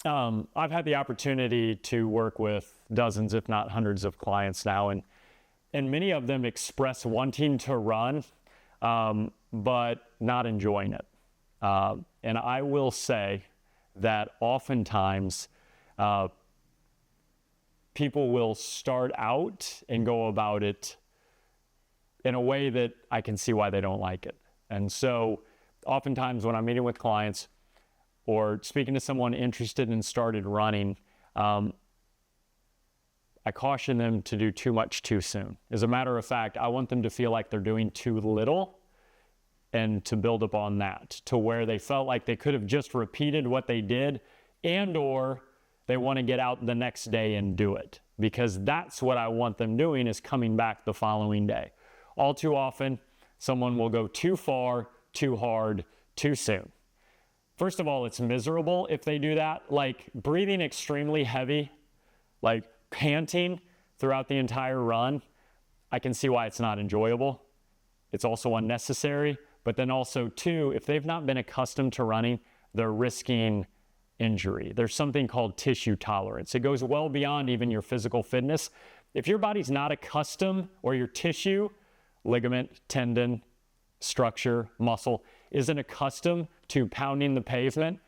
I've had the opportunity to work with dozens, if not hundreds of clients now, and many of them express wanting to run, but not enjoying it. And I will say that oftentimes people will start out and go about it in a way that I can see why they don't like it. And so oftentimes when I'm meeting with clients or speaking to someone interested and started running, I caution them to do too much too soon. As a matter of fact, I want them to feel like they're doing too little and to build upon that to where they felt like they could have just repeated what they did, and or they want to get out the next day and do it, because that's what I want them doing, is coming back the following day. All too often, someone will go too far, too hard, too soon. First of all, it's miserable if they do that. Like breathing extremely heavy, like panting throughout the entire run, I can see why it's not enjoyable. It's also unnecessary. But then also too, if they've not been accustomed to running, they're risking injury. There's something called tissue tolerance. It goes well beyond even your physical fitness. If your body's not accustomed, or your tissue, ligament, tendon, structure, muscle, isn't accustomed to pounding the pavement,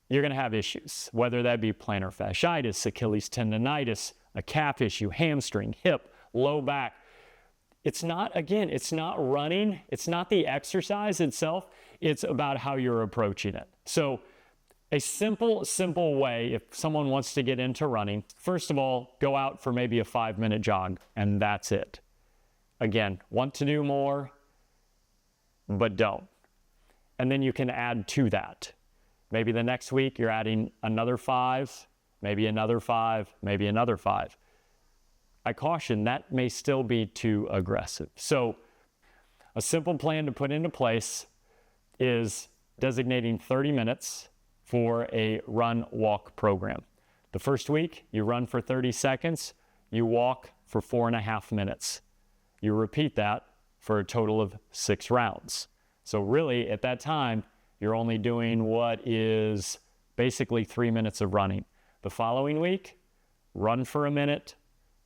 you're going to have issues, whether that be plantar fasciitis, Achilles tendonitis, a calf issue, hamstring, hip, low back. It's not running. It's not the exercise itself. It's about how you're approaching it. So a simple way, if someone wants to get into running, first of all, go out for maybe a 5-minute jog, and that's it. Again, want to do more, but don't. And then you can add to that. Maybe the next week you're adding another 5, maybe another 5, maybe another 5. I caution that may still be too aggressive. So a simple plan to put into place is designating 30 minutes for a run-walk program. The first week, you run for 30 seconds, you walk for 4.5 minutes. You repeat that for a total of 6 rounds. So really, at that time, you're only doing what is basically 3 minutes of running. The following week, run for a minute,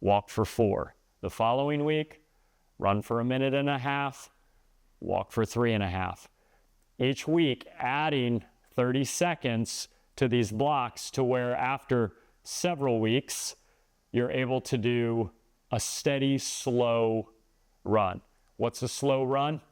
walk for 4. The following week, run for 1.5 minutes, walk for 3.5. Each week, adding 30 seconds to these blocks to where after several weeks, you're able to do a steady, slow run. What's a slow run?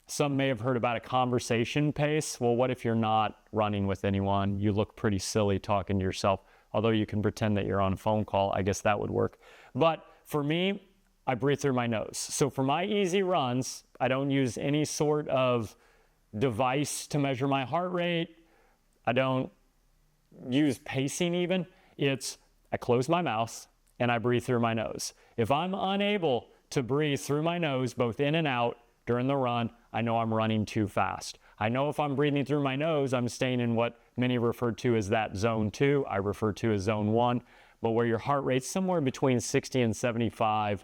Some may have heard about a conversation pace. Well, what if you're not running with anyone? You look pretty silly talking to yourself. Although you can pretend that you're on a phone call, I guess that would work. But for me, I breathe through my nose. So for my easy runs, I don't use any sort of device to measure my heart rate. I don't use pacing even. I close my mouth and I breathe through my nose. If I'm unable to breathe through my nose, both in and out during the run, I know I'm running too fast. I know if I'm breathing through my nose, I'm staying in what many refer to as that zone 2. I refer to as zone 1, but where your heart rate's somewhere between 60 and 75%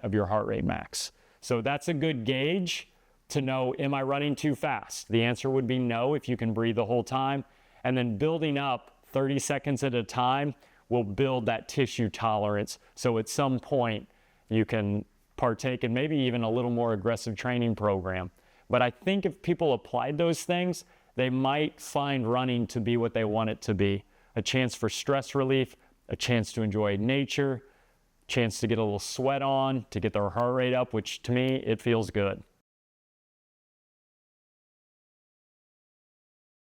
of your heart rate max. So that's a good gauge to know, am I running too fast? The answer would be no if you can breathe the whole time. And then building up 30 seconds at a time will build that tissue tolerance. So at some point you can partake in maybe even a little more aggressive training program. But I think if people applied those things, they might find running to be what they want it to be. A chance for stress relief, a chance to enjoy nature, a chance to get a little sweat on, to get their heart rate up, which to me, it feels good.